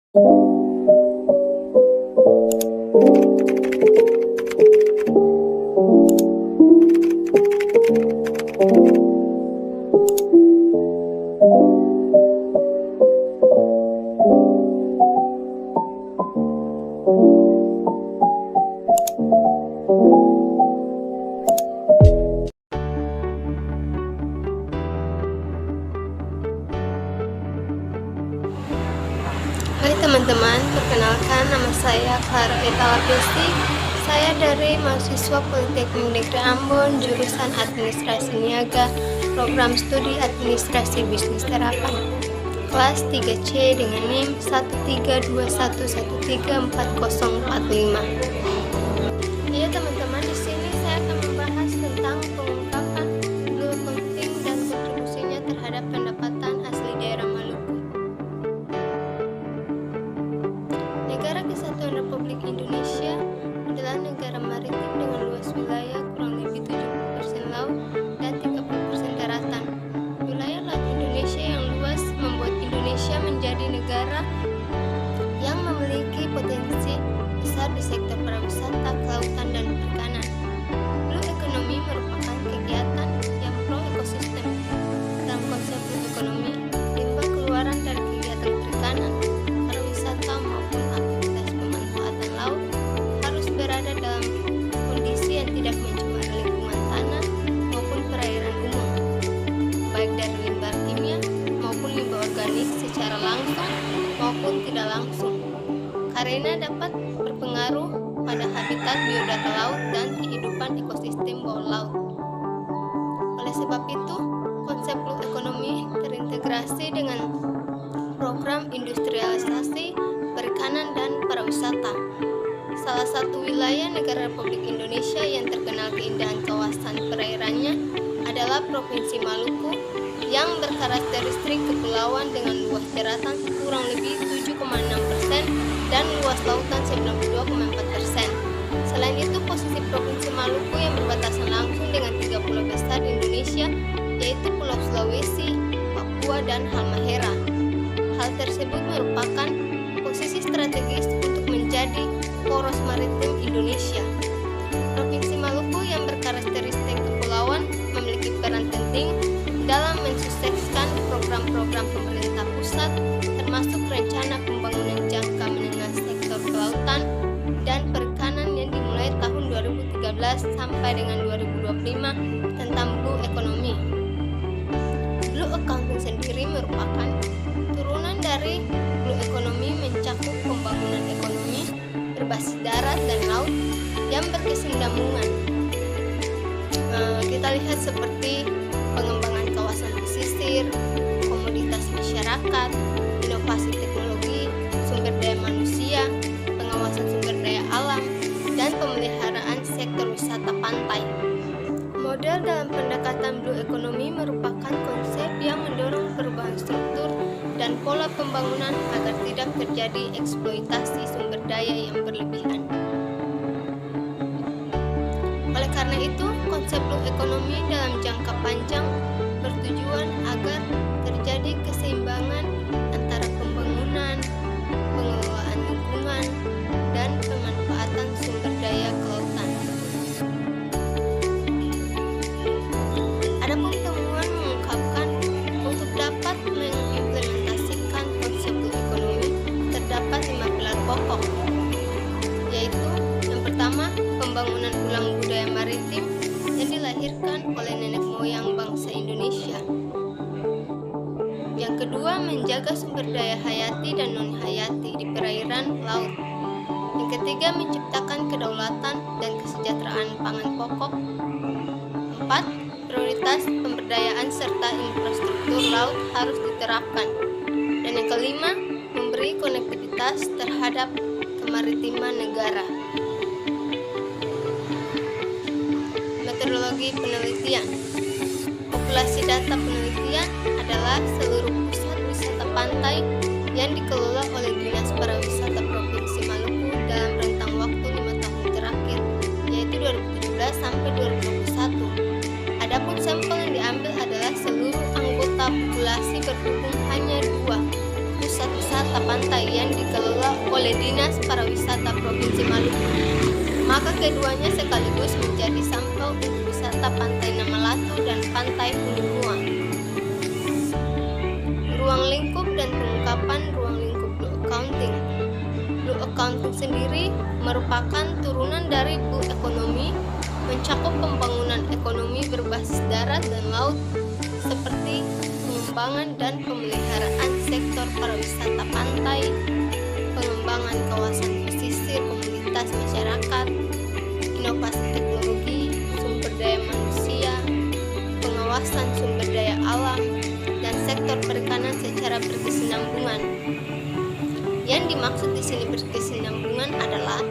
Hai teman-teman, perkenalkan nama saya Clara Etalapesti. Saya dari mahasiswa Politeknik Negeri Ambon, jurusan Administrasi Niaga, program studi Administrasi Bisnis Terapan, kelas 3C dengan NIM 13211344045. Iya teman-teman, di sini saya akan membahas tentang pengungkapan blue accounting dan kontribusinya terhadap pendapatan asli daerah Maluku. Negara Kesatuan Republik Indonesia adalah negara maritim dengan luas wilayah kurang lebih 70% laut dan 30% daratan. Wilayah laut Indonesia yang luas membuat Indonesia menjadi negara yang memiliki potensi besar di sektor pariwisata, kelautan, dan perikanan. Blue economy merupakan kegiatan yang pro ekosistem. Dalam konsep blue economy, limbah keluaran dari kegiatan perikanan, pariwisata maupun aktivitas pemanfaatan laut harus berada dalam kondisi yang tidak mencemari lingkungan tanah maupun perairan umum, baik dari limbah kimia maupun limbah organik secara langsung maupun tidak langsung, karena dapat berpengaruh pada habitat biodata laut dan kehidupan ekosistem bawah laut. Oleh sebab itu, konsep blue economy terintegrasi dengan program industrialisasi perikanan dan pariwisata. Salah satu wilayah negara Republik Indonesia yang terkenal keindahan kawasan perairannya adalah Provinsi Maluku yang berkarakteristik kepulauan dengan luas daratan kurang lebih 7,6% dan luas lautan 92,4%. Selain itu, posisi Provinsi Maluku yang berbatasan langsung dengan 3 pulau besar di Indonesia, yaitu Pulau Sulawesi, Papua, dan Halmahera. Hal tersebut merupakan posisi strategis untuk menjadi poros maritim Indonesia. Provinsi Maluku yang berkarakteristik kepulauan memiliki peran penting dalam mensukseskan program-program pemerintah pusat, termasuk rencana pembangunan jangka menengah sektor kelautan dan perikanan yang dimulai tahun 2013 sampai dengan 2025 tentang blue economy. Blue accounting sendiri merupakan turunan dari blue economy, mencakup pembangunan ekonomi berbasis darat dan laut yang berkesinambungan. Kita lihat seperti pengembangan kawasan pesisir, komoditas masyarakat, inovasi teknologi, sumber daya manusia, pengawasan sumber daya alam, dan pemeliharaan sektor wisata pantai. Model dalam pendekatan blue economy merupakan konsep yang mendorong perubahan struktur dan pola pembangunan agar tidak terjadi eksploitasi sumber daya yang berlebihan. Oleh karena itu, konsep blue economy dalam jangka panjang bertujuan agar terjadi keseimbangan antara pembangunan, pengelolaan lingkungan, dan pemanfaatan sumber daya kelautan. Adapun temuan mengungkapkan untuk dapat mengimplementasikan konsep blue economy terdapat 5 pilar pokok, yaitu yang pertama, pembangunan ulang budaya maritim yang dilahirkan oleh nenek moyang bangsa Indonesia. Yang kedua, menjaga sumber daya hayati dan non-hayati di perairan laut. Yang ketiga, menciptakan kedaulatan dan kesejahteraan pangan pokok. 4. Prioritas pemberdayaan serta infrastruktur laut harus diterapkan. Dan yang kelima, memberi konektivitas terhadap kemaritiman negara. Metodologi penelitian. Populasi data penelitian adalah seluruh pusat wisata pantai yang dikelola oleh Dinas Pariwisata Provinsi Maluku dalam rentang waktu 5 tahun terakhir, yaitu 2017 sampai 2021. Adapun sampel yang diambil adalah seluruh anggota populasi berhubung hanya 2 pusat wisata pantai yang dikelola oleh Dinas Pariwisata Provinsi Maluku. Maka keduanya sekaligus menjadi sampel untuk wisata Pantai Namalatu dan Pantai Hunimua. Ruang lingkup dan pengungkapan ruang lingkup Blue Accounting. Blue Accounting sendiri merupakan turunan dari Blue Economy, mencakup pembangunan ekonomi berbasis darat dan laut seperti pengembangan dan pemeliharaan sektor pariwisata pantai, pengembangan kawasan pesisir komunitas masyarakat, inovasi teknologi, sumber daya manusia, pengawasan sumber daya alam, dan sektor perikanan secara berkesinambungan. Yang dimaksud di sini berkesinambungan adalah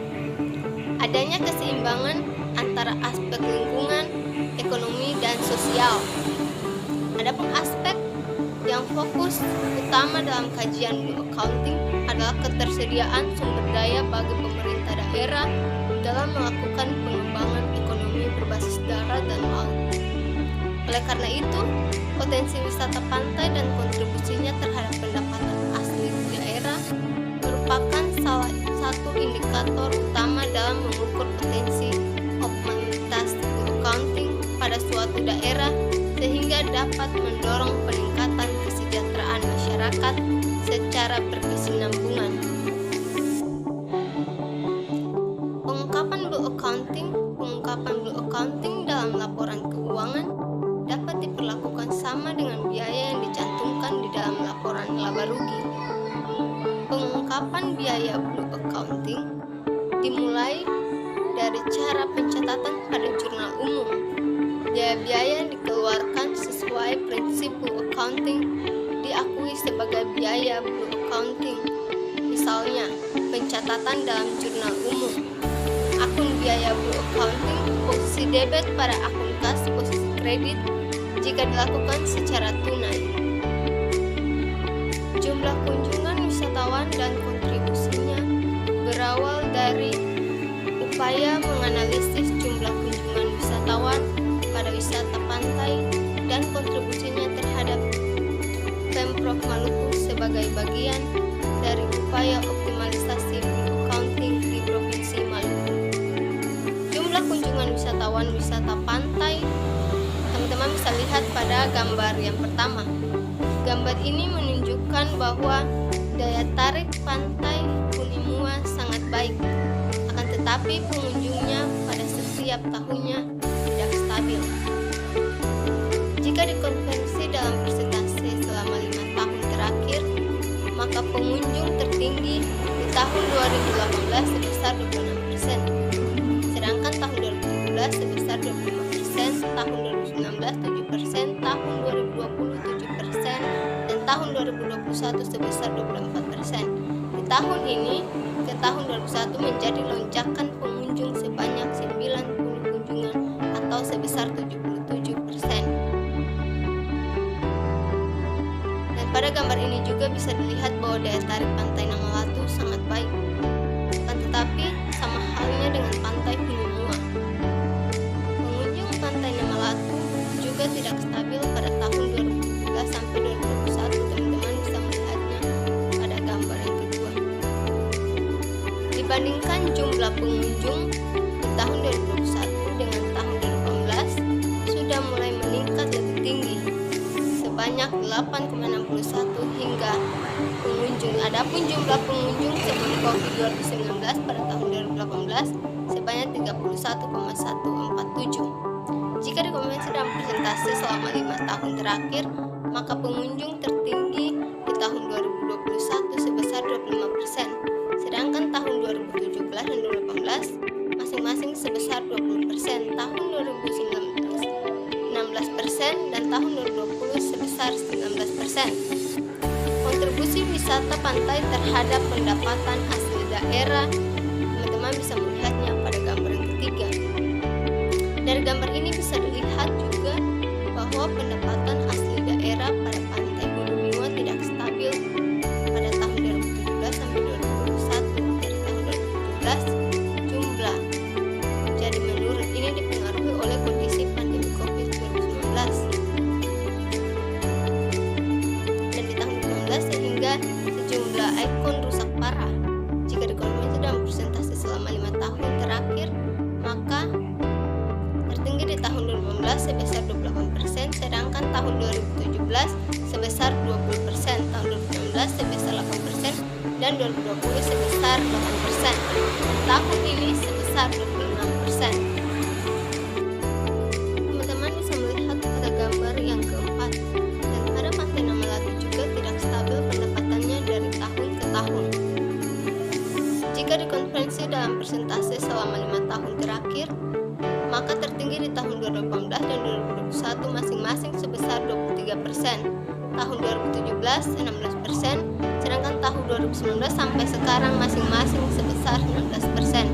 adanya keseimbangan antara aspek lingkungan, ekonomi, dan sosial. Adapun aspek yang fokus utama dalam kajian Blue Accounting adalah ketersediaan sumber daya bagi pemerintah daerah dalam melakukan pengembangan ekonomi berbasis darat dan laut. Oleh karena itu, potensi wisata pantai dan kontribusinya terhadap pendapatan asli daerah merupakan salah satu indikator utama dalam mengukur potensi optimalitas accounting pada suatu daerah sehingga dapat mendorong peningkatan kesejahteraan masyarakat secara berkesinambungan. Pengungkapan Blue Accounting dalam laporan keuangan dapat diperlakukan sama dengan biaya yang dicantumkan di dalam laporan laba rugi. Pengungkapan biaya Blue Accounting dimulai dari cara pencatatan pada jurnal umum. Biaya-biaya yang dikeluarkan sesuai prinsip Blue Accounting diakui sebagai biaya Blue Accounting. Misalnya, pencatatan dalam jurnal umum. Akun biaya Blue Accounting, posisi debit pada akun kas posisi kredit jika dilakukan secara tunai. Jumlah kunjungan wisatawan dan kontribusinya berawal dari upaya menganalisis jumlah kunjungan wisatawan pada wisata pantai dan kontribusinya terhadap Pemprov Maluku sebagai bagian dari upaya optimalisasi Blue Accounting di Provinsi Maluku. Jumlah kunjungan wisatawan wisata pantai, teman-teman bisa lihat pada gambar yang pertama. Gambar ini menunjukkan bahwa daya tarik pantai Hunimua sangat baik, akan tetapi pengunjungnya pada setiap tahunnya tidak stabil. Jika dikonversi dalam persentase selama 5 tahun terakhir, maka pengunjung tertinggi di tahun 2018 sebesar 26%, sedangkan tahun 2017 sebesar 25%, tahun 2019 7%, tahun 2020 7%, dan tahun 2021 sebesar 24%. Di tahun ini ke tahun 2021 menjadi lonjakan pengunjung sebanyak 90 kunjungan atau sebesar 77%. Dan pada gambar ini juga bisa dilihat bahwa daya tarik Pantai Namalatu sangat baik. Akan tetapi sama halnya dengan Pantai Hunimua, pengunjung Pantai Namalatu juga tidak stabil pada tahun 2017 sampai 2021. Teman-teman bisa melihatnya pada gambar yang kedua. Dibandingkan jumlah pengunjung di tahun 2021 dengan tahun 2018 sudah mulai meningkat lebih tinggi sebanyak 8,61 hingga pengunjung. Adapun jumlah pengunjung sebelum Covid-19 pada tahun 2018 sebanyak 31,147. Jika dikonversi dalam persentase selama 5 tahun terakhir, maka pengunjung tertinggi di tahun 2021 sebesar 25%, sedangkan tahun 2017 dan 2018 masing-masing sebesar 20%, tahun 2019 16%, dan tahun 2020 sebesar 19%. Kontribusi wisata pantai terhadap pendapatan asli daerah, teman-teman bisa melihatnya pada gambar yang ketiga. Dari gambar ini bisa dilihat juga bahwa pendapatan asli daerah pada Pantai Hunimua tidak stabil pada tahun 2017 sampai 2021. Dari tahun 2017 jumlah jadi menurun. Ini dipengaruhi oleh kondisi pandemi Covid-19. Dan di tahun 2019 sehingga sejumlah ikon rusak parah. Jika 2017 sebesar 20%, tahun 2019 sebesar 8%, dan 2020 sebesar 8%. Tahun ini sebesar 26%. Teman-teman bisa melihat pada gambar yang keempat, dan pada Pantai Melati juga tidak stabil pendapatannya dari tahun ke tahun. Jika dikonversi dalam persentase selama 5 tahun terakhir, maka tertinggi di tahun 2018 dan 2021 masing-masing sebesar 23%, tahun 2017 16%, sedangkan tahun 2019 sampai sekarang masing-masing sebesar 16%.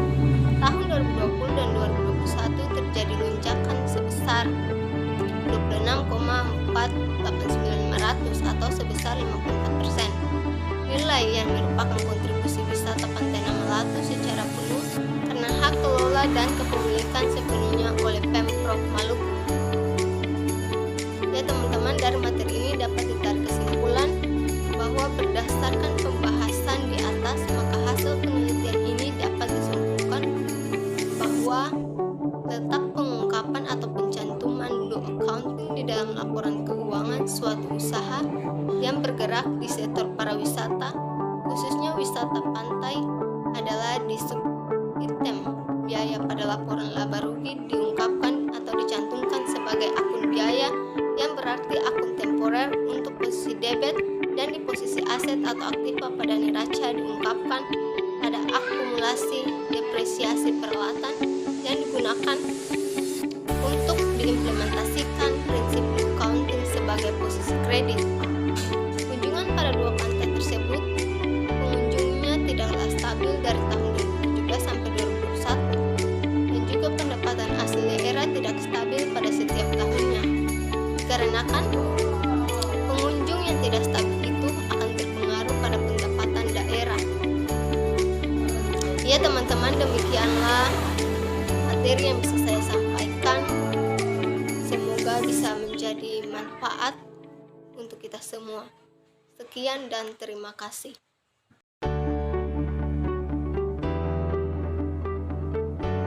Tahun 2020 dan 2021 terjadi lonjakan sebesar 26,489 atau sebesar 54%. Nilai yang merupakan kontribusi wisata Pantai Melati secara penuh karena hak kelola dan kepemilikan sepenuhnya oleh Pemprov Maluku. Ya teman-teman, dari materi ini dapat ditarik kesimpulan bahwa berdasarkan pembahasan di atas, maka hasil penelitian ini dapat disimpulkan bahwa letak pengungkapan atau pencantuman blue accounting di dalam laporan keuangan suatu usaha yang bergerak di sektor pariwisata, khususnya wisata pantai, adalah di sub-item biaya pada laporan laba rugi diungkapkan atau dicantumkan sebagai akun biaya, yang berarti akun temporer untuk posisi debit, dan di posisi aset atau aktiva pada neraca diungkapkan pada akumulasi depresiasi peralatan yang digunakan untuk diimplementasikan prinsip blue accounting sebagai posisi kredit. Kunjungan pada dua pantai tersebut, pengunjungnya tidaklah stabil dari tahun 2017 sampai 2021, dan juga pendapatan asli daerah tidak stabil pada setiap tahunnya. Dikarenakan pengunjung yang tidak stabil itu akan terpengaruh pada pendapatan daerah. Ya teman-teman, demikianlah materi yang bisa saya sampaikan. Semoga bisa menjadi manfaat untuk kita semua. Sekian dan terima kasih.